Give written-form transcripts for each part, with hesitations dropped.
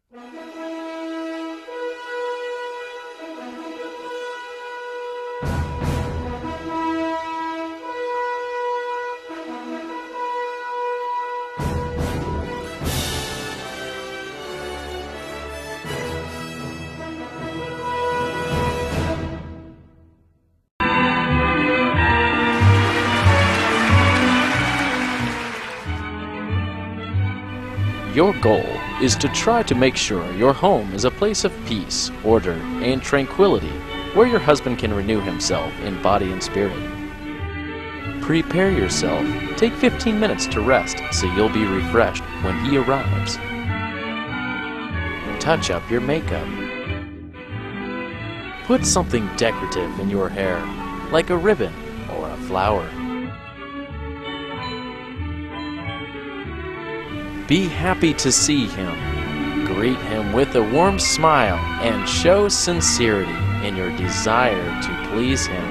Your goal is to try to make sure your home is a place of peace, order, and tranquility, where your husband can renew himself in body and spirit. Prepare yourself. Take 15 minutes to rest so you'll be refreshed when he arrives. Touch up your makeup. Put something decorative in your hair, like a ribbon or a flower. Be happy to see him. Greet him with a warm smile and show sincerity in your desire to please him.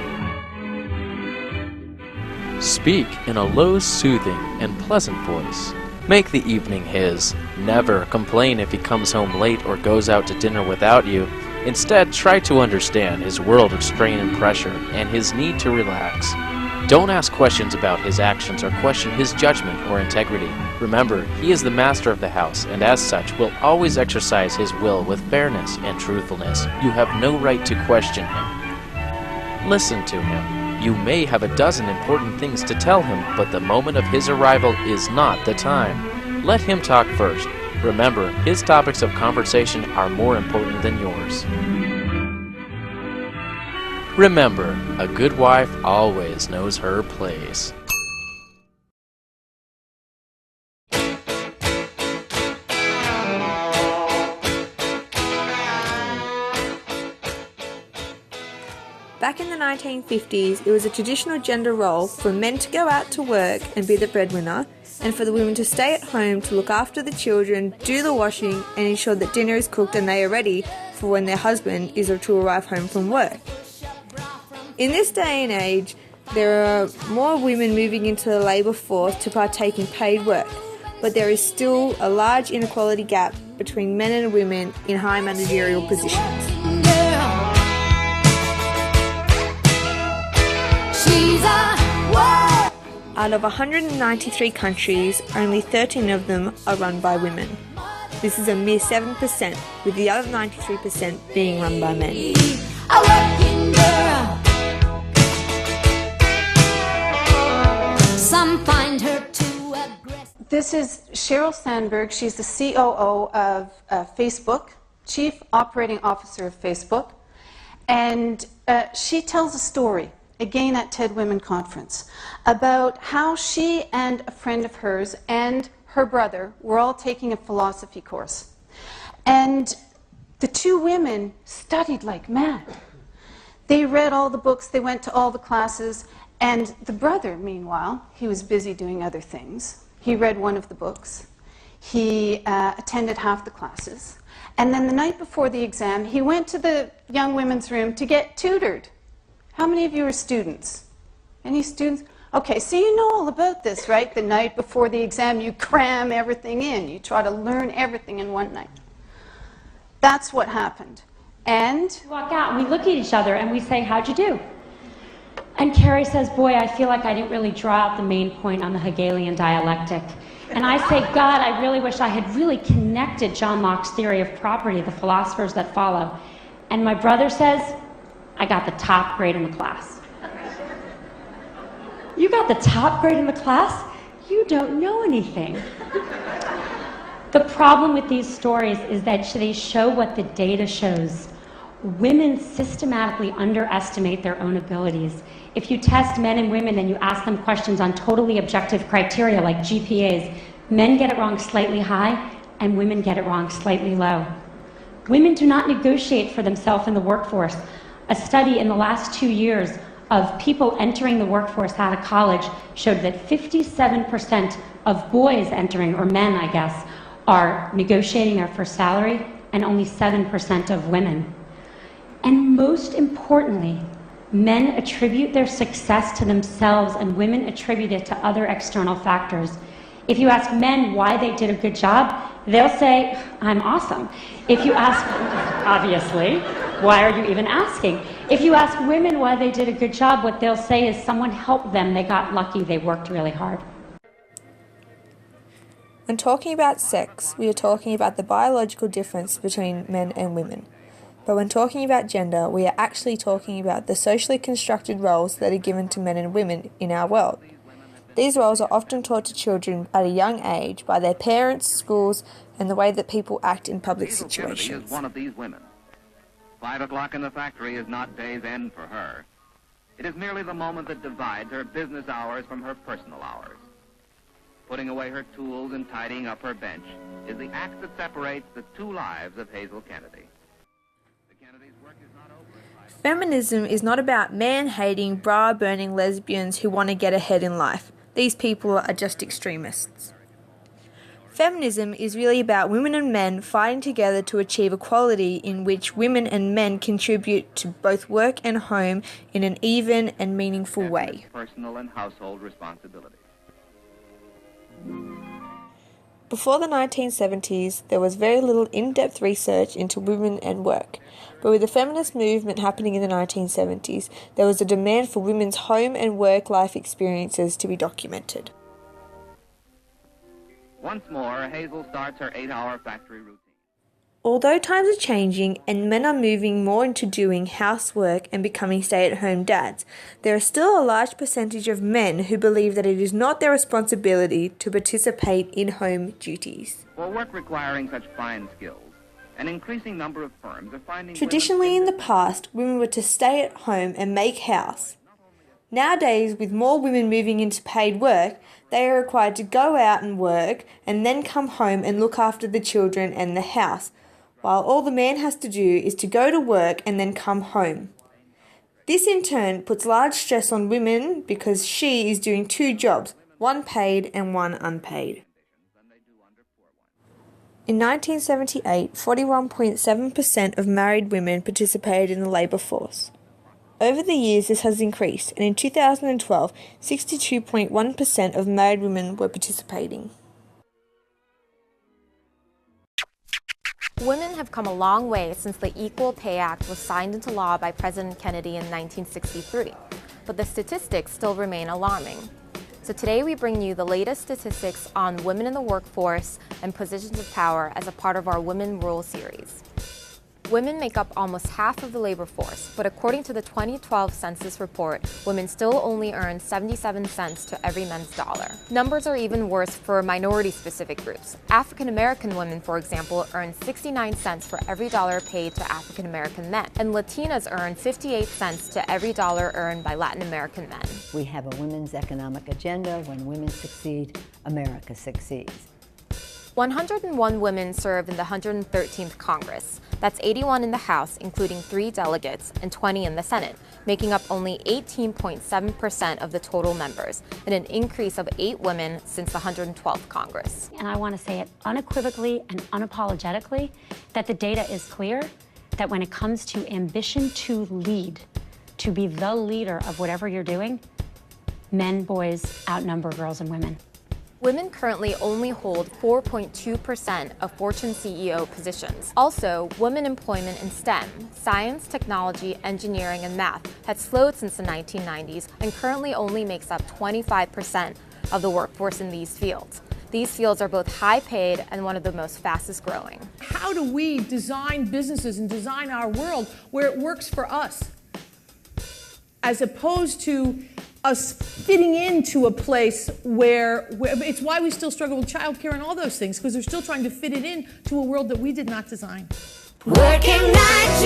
Speak in a low, soothing, and pleasant voice. Make the evening his. Never complain if he comes home late or goes out to dinner without you. Instead, try to understand his world of strain and pressure and his need to relax. Don't ask questions about his actions or question his judgment or integrity. Remember, he is the master of the house, and as such will always exercise his will with fairness and truthfulness. You have no right to question him. Listen to him. You may have a dozen important things to tell him, but the moment of his arrival is not the time. Let him talk first. Remember, his topics of conversation are more important than yours. Remember, a good wife always knows her place. Back in the 1950s, it was a traditional gender role for men to go out to work and be the breadwinner, and for the women to stay at home to look after the children, do the washing, and ensure that dinner is cooked and they are ready for when their husband is to arrive home from work. In this day and age, there are more women moving into the labour force to partake in paid work, but there is still a large inequality gap between men and women in high managerial positions. Out of 193 countries, only 13 of them are run by women. This is a mere 7%, with the other 93% being run by men. Some find her too aggressive. This is Sheryl Sandberg. She's the COO of Facebook, Chief Operating Officer of Facebook. And she tells a story, again at TED Women Conference, about how she and a friend of hers and her brother were all taking a philosophy course. And the two women studied like mad. They read all the books, they went to all the classes, and the brother, meanwhile, he was busy doing other things. He read one of the books. He attended half the classes. And then the night before the exam, he went to the young women's room to get tutored. How many of you are students? Any students? Okay, so you know all about this, right? The night before the exam, you cram everything in. You try to learn everything in one night. That's what happened. And we walk out and we look at each other and we say, "How'd you do?" And Carrie says, "Boy, I feel like I didn't really draw out the main point on the Hegelian dialectic." And I say, "God, I really wish I had really connected John Locke's theory of property, the philosophers that follow." And my brother says, "I got the top grade in the class." You got the top grade in the class? You don't know anything. The problem with these stories is that they show what the data shows. Women systematically underestimate their own abilities. If you test men and women and you ask them questions on totally objective criteria like GPAs, men get it wrong slightly high and women get it wrong slightly low. Women do not negotiate for themselves in the workforce. A study in the last 2 years of people entering the workforce out of college showed that 57% of boys entering, or men I guess, are negotiating their first salary, and only 7% of women. And most importantly, men attribute their success to themselves and women attribute it to other external factors. If you ask men why they did a good job, they'll say, I'm awesome. If you ask, obviously, why are you even asking? If you ask women why they did a good job, what they'll say is someone helped them, they got lucky, they worked really hard. When talking about sex, we are talking about the biological difference between men and women. But when talking about gender, we are actually talking about the socially constructed roles that are given to men and women in our world. These roles are often taught to children at a young age by their parents, schools, and the way that people act in public situations. Kennedy is one of these women. 5 o'clock in the factory is not day's end for her. It is merely the moment that divides her business hours from her personal hours. Putting away her tools and tidying up her bench is the act that separates the two lives of Hazel Kennedy. The Kennedy's work is not over. Feminism is not about man-hating, bra-burning lesbians who want to get ahead in life. These people are just extremists. Feminism is really about women and men fighting together to achieve equality in which women and men contribute to both work and home in an even and meaningful way. Personal and household responsibilities. Before the 1970s, there was very little in-depth research into women and work. But with the feminist movement happening in the 1970s, there was a demand for women's home and work life experiences to be documented. Once more, Hazel starts her 8-hour factory routine. Although times are changing and men are moving more into doing housework and becoming stay-at-home dads, there is still a large percentage of men who believe that it is not their responsibility to participate in home duties. For work requiring such fine skills, an increasing number of firms are finding... Traditionally in the past, women were to stay at home and make house. Nowadays, with more women moving into paid work, they are required to go out and work and then come home and look after the children and the house, while all the man has to do is to go to work and then come home. This in turn puts large stress on women because she is doing 2 jobs, one paid and one unpaid. In 1978, 41.7% of married women participated in the labour force. Over the years, this has increased, and in 2012, 62.1% of married women were participating. Women have come a long way since the Equal Pay Act was signed into law by President Kennedy in 1963, but the statistics still remain alarming. So today we bring you the latest statistics on women in the workforce and positions of power as a part of our Women Rule series. Women make up almost half of the labor force, but according to the 2012 census report, women still only earn 77 cents to every men's dollar. Numbers are even worse for minority-specific groups. African American women, for example, earn 69 cents for every dollar paid to African American men, and Latinas earn 58 cents to every dollar earned by Latin American men. We have a women's economic agenda. When women succeed, America succeeds. 101 women serve in the 113th Congress. That's 81 in the House, including 3 delegates, and 20 in the Senate, making up only 18.7% of the total members, and an increase of 8 women since the 112th Congress. And I want to say it unequivocally and unapologetically that the data is clear that when it comes to ambition to lead, to be the leader of whatever you're doing, men, boys outnumber girls and women. Women currently only hold 4.2% of Fortune CEO positions. Also, women employment in STEM, science, technology, engineering, and math, has slowed since the 1990s and currently only makes up 25% of the workforce in these fields. These fields are both high paid and one of the most fastest growing. How do we design businesses and design our world where it works for us, as opposed to us fitting into a place where it's why we still struggle with childcare and all those things, because we're still trying to fit it in to a world that we did not design. Working night